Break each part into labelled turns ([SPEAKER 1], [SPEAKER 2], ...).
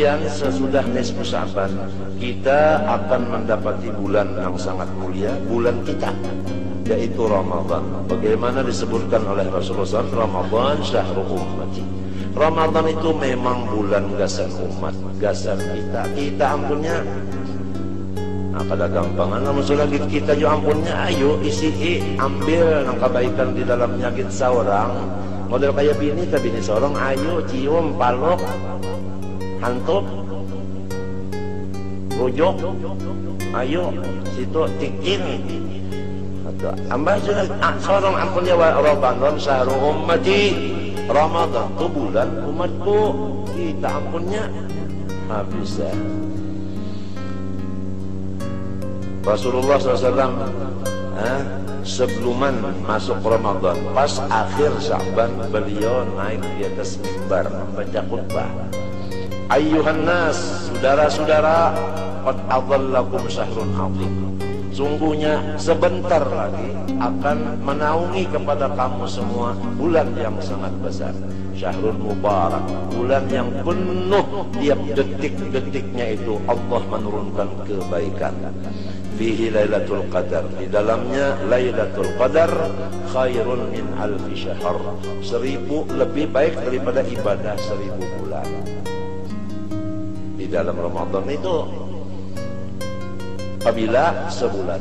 [SPEAKER 1] Kemudian sesudah nisfu Sya'ban kita akan mendapati bulan yang sangat mulia, bulan kita, yaitu Ramadan. Bagaimana disebutkan oleh Rasulullah SAW, Ramadan syahrul ummati. Ramadan itu memang bulan gasan umat, gasan kita. Kita ampunnya, nah kada gampangan namun sudah kita juga ampunnya. Ayo isi ambil yang kebaikan di dalamnya kita seorang. Model kayak bini, tapi bini seorang, ayo cium, palok, hantup, rujuk, ayo situ tikin. Ambah sudah seorang ampunnya Ramadan syahrul ummati. Ramadan itu bulan umatku, kita ampunnya habis ya. Rasulullah SAW sebelum masuk Ramadan, pas akhir Sya'ban, beliau naik di atas mimbar membaca khutbah. Ayyuhan nas, saudara-saudara, qad adhallakum syahrun 'azim. Sungguhnya sebentar lagi akan menaungi kepada kamu semua bulan yang sangat besar, Syahrul Mubarak, bulan yang penuh tiap detik-detiknya itu Allah menurunkan kebaikan. Fihi Lailatul Qadar, di dalamnya Lailatul Qadar khairun min alfi syahr, 1000 lebih baik daripada ibadah 1000 bulan. Di dalam Ramadan itu apabila sebulan.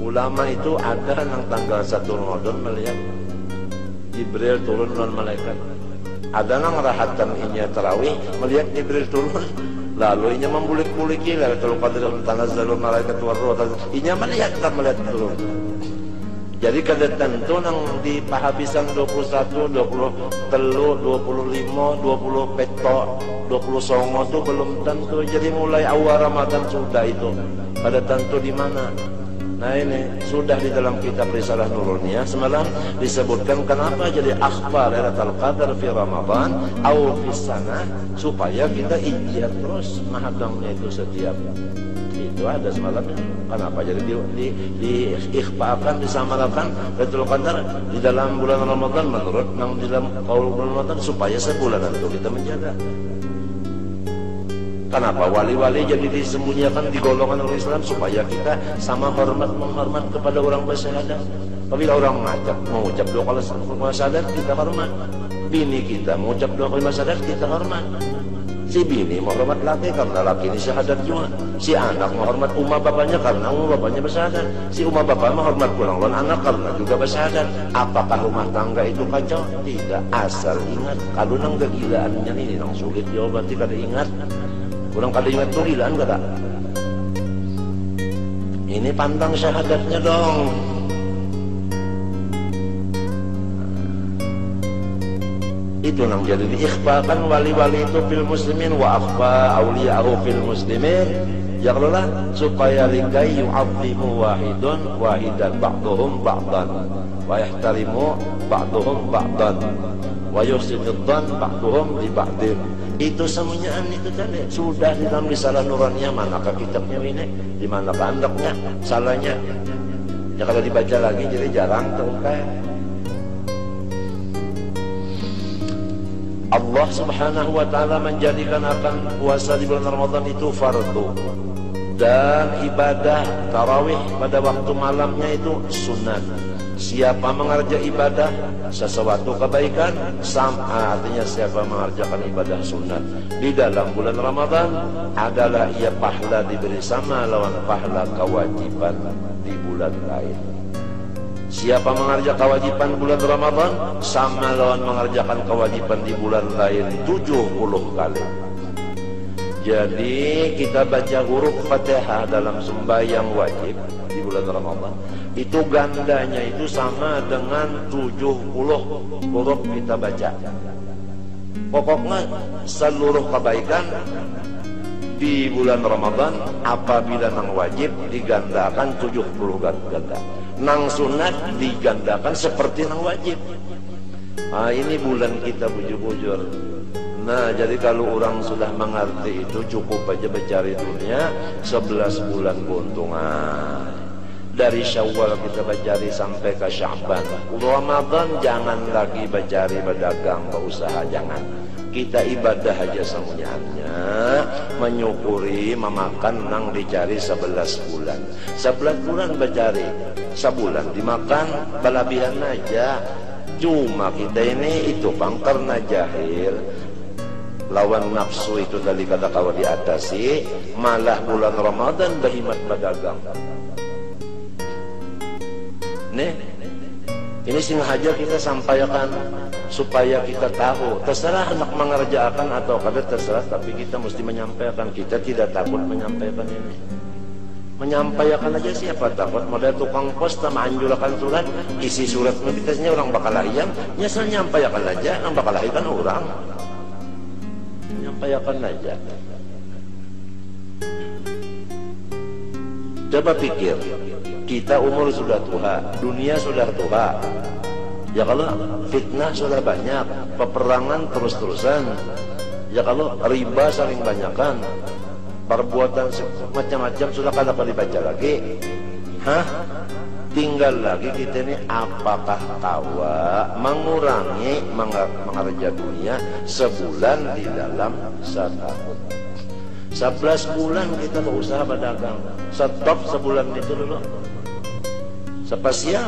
[SPEAKER 1] Ulama itu ada yang tanggal 1 Ramadan melihat Jibril turun dan malaikat. Ada yang rahatan inya tarawih melihat Jibril turun, lalu inya membulik-buliki Lailatul Qadar tanazzalu malaikat warruh. Inya melihat turun. Jadi kada tentu nang di pahabisan 21, 23, 25, 20 peto, 20 songo itu belum tentu. Jadi mulai awal Ramadan sudah itu. Kada tentu di mana. Nah ini sudah di dalam kitab Risalah Nuruniyah semalam disebutkan kenapa jadi akhbar Lailatul Qadar fi Ramadan atau fi sanah, supaya kita ijtihad terus menghadangnya itu setiap. Itu ada semalam. Kenapa jadi diikhfakan, disamarkan Lailatul Qadar di dalam bulan Ramadan menurut nang di dalam qaul bulan Ramadan, supaya sebulan itu kita menjaga. Kenapa wali-wali jadi disembunyikan di golongan orang Islam, supaya kita sama menghormat kepada orang bersyahadat. Apabila orang mengucap 2 kalimat syahadat, kita hormat. Bini kita mengucap 2 kalimat syahadat, kita hormat. Si bini menghormat laki karena laki ini syahadat juga. Si anak menghormat umma bapaknya karena umma bapaknya bersyahadat. Si umma bapak menghormat pulang anak karena juga bersyahadat. Apakah rumah tangga itu kacau? Tidak. Asal ingat, kalau nang kegilaannya ini nang sulit diobati, kada ingat. Kurang kada ingat tuh gilaan kada. Ini pandang syahadatnya dong. Itu yang jadi diikhfakan wali-wali itu fil muslimin wa akhfa awliya'u fil muslimin, ya Allah, supaya likai yu'azzimu wahidan ba'duhum ba'dan wa yahtarimu ba'duhum ba'dan wa yusiddan ba'duhum li ba'din. Itu semuanya itu tadi sudah di dalam Risalah Nuruniyah. Manakah kitabnya ini? Di mana kandaknya? Salahnya ya kalau dibaca lagi jadi jarang terungkap. Allah Subhanahu wa ta'ala menjadikan akan puasa di bulan Ramadan itu fardu, dan ibadah tarawih pada waktu malamnya itu sunat. Siapa mengerjakan ibadah sesuatu kebaikan sama, artinya siapa mengerjakan ibadah sunat di dalam bulan Ramadan adalah ia pahala diberi sama lawan pahala kewajiban di bulan lain. Siapa mengerjakan kewajiban bulan Ramadan sama lawan mengerjakan kewajiban di bulan lain 70 kali. Jadi kita baca huruf Fatihah dalam sembahyang wajib di bulan Ramadan, itu gandanya itu sama dengan 70 huruf kita baca. Pokoknya seluruh kebaikan di bulan Ramadan apabila nang wajib digandakan 70 ganda, nang sunat digandakan seperti nang wajib. Nah, ini bulan kita bujur-bujur. Nah, jadi kalau orang sudah mengerti itu, cukup aja mencari dunia 11 bulan keuntungan. Dari Syawal kita mencari sampai ke Sya'ban. Ramadan jangan lagi mencari berdagang, berusaha, jangan. Kita ibadah aja semuanya, menyukuri, memakan nang dicari 11 bulan. 11 bulan bercari, sebulan dimakan balabihan aja. Cuma kita ini itu bang karena jahil, lawan nafsu itu tadi kata kawan diatasi, malah bulan Ramadan berhimat berdagang. Nih, ini sengaja kita sampaikan supaya kita tahu. Terserah anak mengerjakan atau kada terserah, tapi kita mesti menyampaikan. Kita tidak takut menyampaikan ini. Menyampaikan aja, siapa takut? Modal tukang pos sama anjulakan surat, isi surat notifikasinya orang bakal lahian, nyesel nyampaikan aja, orang bakal lahikan orang. Nyampaikan aja. Coba pikir, kita umur sudah tua, dunia sudah tua. Ya kalau fitnah sudah banyak, peperangan terus-terusan. Ya kalau riba saling banyakkan, perbuatan macam-macam sudah kada dapat dibaca lagi. Tinggal lagi kita ini apakah tawa mengurangi mengerja dunia sebulan di dalam setahun. 11 bulan kita berusaha berdagang, stop sebulan itu dulu. Spesial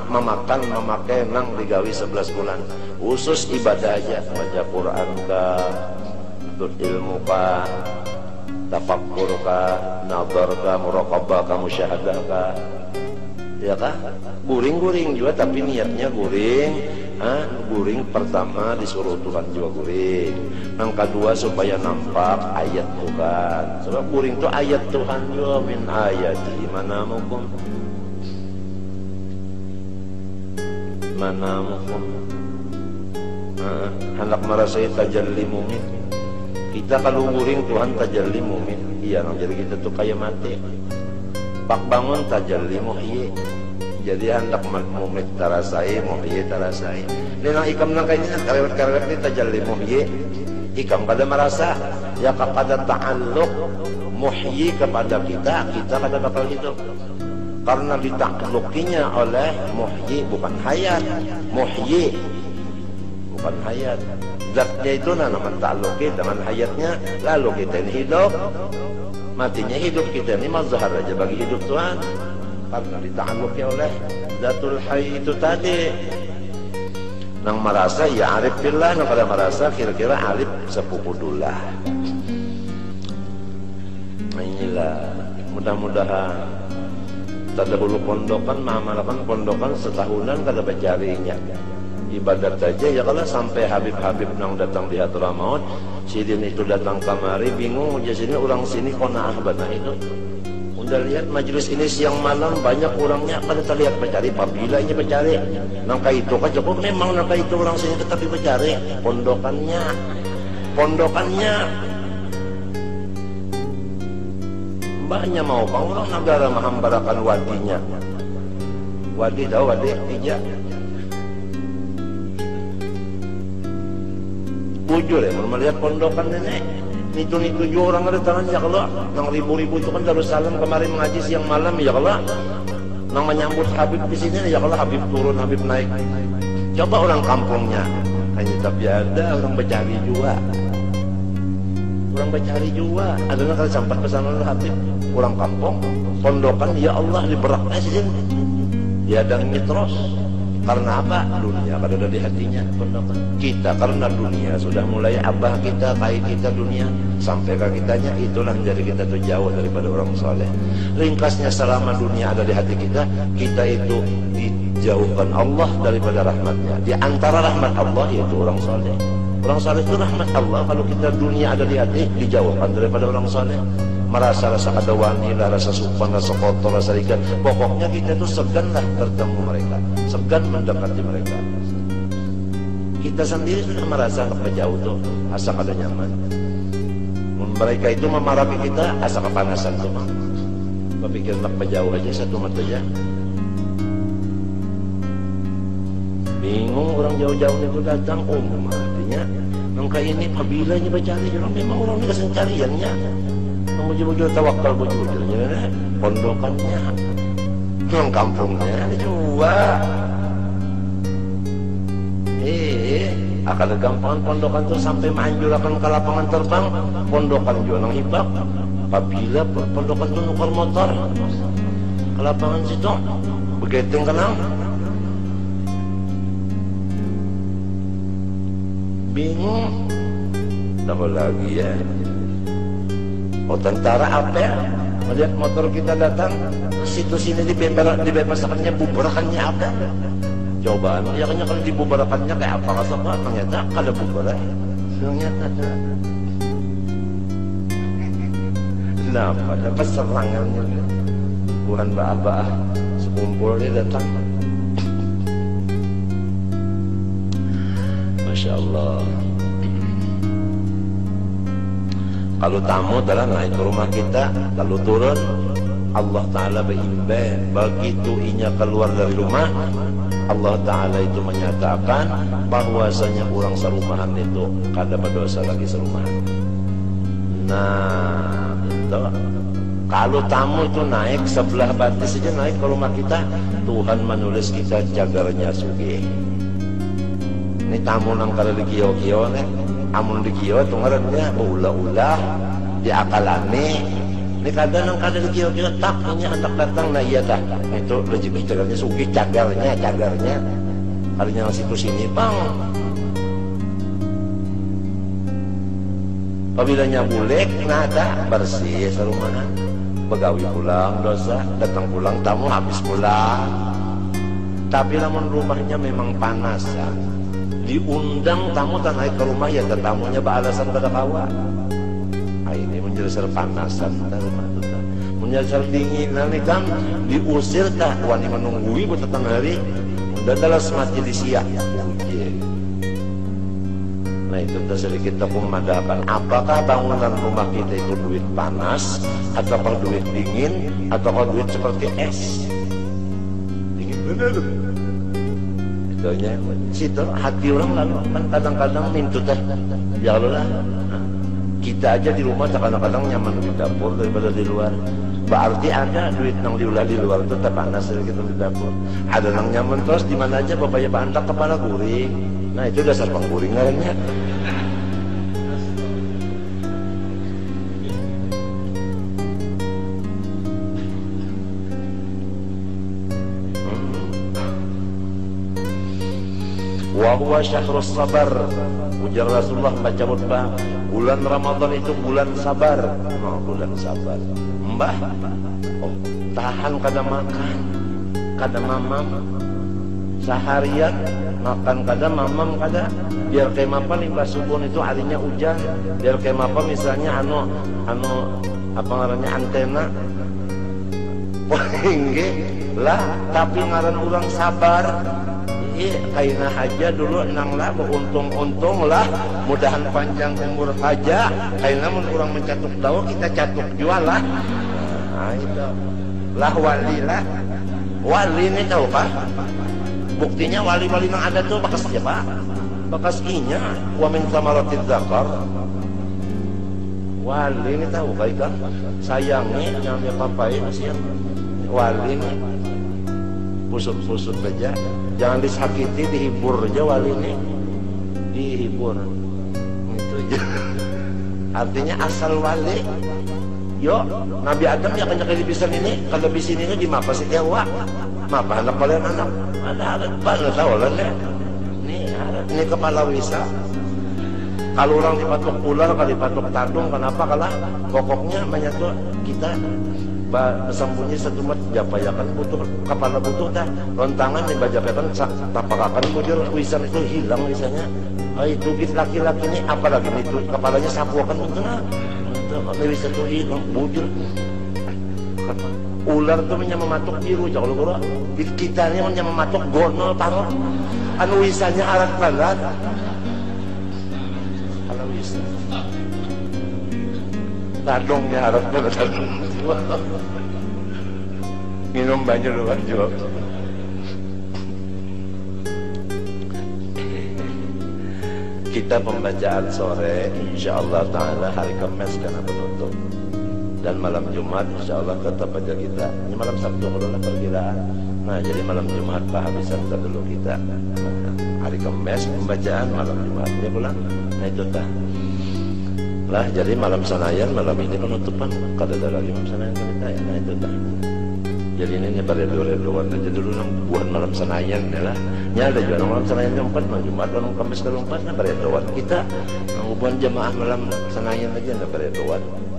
[SPEAKER 1] memakan, memakai nang digawi 11 bulan. Khusus ibadah aja, baca Quran kah, tutur ilmu kah, tafakkur kah, nazar kah, muraqabah kah, musyahadah kah. Ya kah? Guring-guring juga, tapi niatnya guring. Guring pertama disuruh Tuhan juga guring. Yang kedua supaya nampak ayat Tuhan. Sebab guring itu ayat Tuhan juga, min ayati mana mukum. Mana mukum. Hendak merasai tajalli mumin. Kita kalau guring Tuhan tajalli mumin. Iya, jadi kita tuh kayak mati. Pak bangun tajalli muhyi. Jadi hendak mumin tarasai, muhyi tarasai. Ini nang ikam nang kayak ini karewet-karewet ini tajalli muhyi. Ikam pada merasa ya kepada ta'alluq muhyi kepada kita kada bakal hidup. Karena ditaklukinya oleh muhyi, bukan hayat. Muhyi bukan hayat. Zatnya itu nama ta'alluki dengan hayatnya. Lalu kita ini hidup, matinya hidup. Kita ini mazhar aja bagi hidup Tuhan, karena ditakluki oleh Zatul Hayy itu tadi. Nang merasa ya arif billah, nang pada merasa kira-kira arif sepupu dullah. Inilah mudah-mudahan terdahulu pondokan, mamalakan pondokan setahunan kada bacarinya. Ibadat aja ya kalau sampai Habib-Habib nang datang di Hadramaut, sidin itu datang kamari bingung aja sini orang sini konaah banah itu. Udah lihat majelis ini siang malam banyak orangnya, kada terlihat bacari, pabila ini bacari. Nangka itu kan cukup, memang nangka itu orang sini tetapi bacari pondokannya banyak mau bang orang negara menghambarakan wadinya. Wadi tahu wadi tidak? Bujur ya, melihat pondokan nenek. Itu orang ada tangannya kalau nang ribu-ribu itu kan Darussalam kemarin mengaji siang malam ya kalau nang menyambut Habib di sini ya kalau Habib turun, Habib naik. Coba orang kampungnya hanya tapi ada orang bercari juga. Orang bercari juga. Ada kalau sampai ke sana Habib orang kampung pondokan ya Allah diberak aja dia dan mitros. Karena apa? Dunia kada ada di hatinya pondokan. Kita karena dunia sudah mulai abah kita, kai kita dunia sampai ke kitanya, itulah menjadi kita tuh jauh daripada orang soleh. Ringkasnya selama dunia ada di hati kita, kita itu dijauhkan Allah daripada rahmatnya. Di antara rahmat Allah yaitu orang soleh. Orang soleh itu rahmat Allah. Kalau kita dunia ada di hati, dijauhkan daripada orang soleh. Merasa rasa ada wanita, rasa supan, rasa kotor, rasa ikan. Pokoknya kita itu seganlah bertemu mereka, segan mendekati mereka. Kita sendiri sudah merasa jauh tuh, asa kada nyaman. Mereka itu memarahi kita, asa kepanasan tuh bang. Berpikir nak jauh aja satu mata aja. Bingung orang jauh-jauh itu datang, artinya angka ini kabilanya bercari, memang orang ini kesan cariannya. Bujur-bujur tawakal bujur-bujurnya, pondokannya, kampungnya juga. akan gampang pondokan tuh sampai manjulakan ke lapangan terbang, pondokan juga nang hibak. Apabila pondokan tuh nukar motor ke lapangan situ, begitu kenal. Bingung, tahu lagi ya. Oh tentara apa? Melihat motor kita datang, situ sini dibebasakannya, bubarkannya apa? Cobaan, ya kan kalau dibubarkannya kayak apa? Kata Pak, ternyata kada bubaran. Ternyata nah, pada serangannya bukan bah-bah sekumpul dia datang. Masya Allah. Kalau tamu telah naik ke rumah kita, lalu turun, Allah Ta'ala berhimbau, begitu inya keluar dari rumah, Allah Ta'ala itu menyatakan bahwasanya orang serumahan itu kada berdosa lagi serumahan. Nah, itu kalau tamu itu naik sebelah batis saja naik ke rumah kita, Tuhan menulis kita jagarnya sugih. Ini tamu nang kada di kio-kio nih, amun di kio itu ngarannya ulah-ulah diakalane. Ini kadang nang kada di kio-kio tak punya anak datang, nah iya dah itu rezeki jagarnya sugih, cagarnya kalinya nang situ sini bang. Apabila nyabulek nada bersih serumahan, begawi pulang dosa, datang pulang tamu habis pulang. Tapi namun rumahnya memang panas ya. Diundang tamu tak naik ke rumah ya, tamunya beralasan pada kawa. Ini menjadi panasan rumah itu. Menjadi dingin nanti kan diusir tak wani menunggui buat datang hari. Dan dalam semati di siang. Nah itu sedikit aku memadakan apakah bangunan rumah kita itu duit panas atau duit dingin atau duit seperti es. Dingin bener. Itunya situ hati orang lalu kan kadang-kadang minta teh ya Allah kita aja di rumah kadang-kadang nyaman di dapur daripada di luar. Berarti ada duit nang diulah di luar itu panas gitu di dapur. Ada nang nyaman terus di mana aja bapak ya bantak kepala guring. Nah itu dasar pengguringannya. Wa huwa syahrus sabar. Ujar Rasulullah baca khutbah, bulan Ramadan itu bulan sabar. Oh, bulan sabar. Mbah, oh, tahan kada makan, kada mamam, seharian makan kada mamam kada. Biar kayak apa limbah subuh itu harinya hujan. Biar kayak apa misalnya apa ngarannya antena. Wah, lah, tapi ngaran orang sabar. Kaina haja dulu nang lah beruntung-untung lah, mudahan panjang umur haja. Kaina mun kurang mencatuk daun kita catuk jual lah. Nah itu lah wali ini tahu pak? Buktinya wali-wali nang ada tuh bekas siapa? Bekas inya wa min thamaratil zakar. Wali ini tahu baik kan? Sayangnya nyamnya papai masih wali ini pusut-pusut aja. Jangan disakiti, dihibur aja wali ini. Dihibur. Itu aja. Artinya asal wali. Yo, Nabi Adam ya kan di pisan ini. Kalau di sini di mapa sih dia wak. Mapa anak kalian anak. Ada alat mana tahu lah nih. Ini kepala wisa. Kalau orang dipatok ular, kalau dipatok tandung, kenapa kalah? Pokoknya menyatu kita bersembunyi satu mat japayakan butuh kepala butuh dah rontangan nih bajapakan tapakakan bujur wisan itu hilang misalnya. Itu gitu laki-laki ini apalagi itu kepalanya sapuakan untuk bisa tuh hilang bujur. Ular tuh mematuk biru jauh lu di kita ini mematuk gonol taruh anu wisannya alat balat kalau wisan tadongnya alat balat minum banyak lu kan jawab. Kita pembacaan sore insyaallah ta'ala hari Kamis karena penutup dan malam Jumat insyaallah tetap aja kita ini malam Sabtu kalau lah perkiraan. Nah jadi malam Jumat kehabisan dulu kita hari Kamis, pembacaan malam Jumat. Ya pulang. Nah itu dah. Lah jadi malam Senayan malam ini penutupan kada ada lagi malam Senayan kita ya. Nah itu dah. Jadi ini redo-redoan aja dulu nang buat malam Senayan ya lah. Nya ada juga malam Senayan keempat, malam Jumat, malam Kamis keempat nah redoan kita nang buat jamaah malam Senayan aja nah redoan.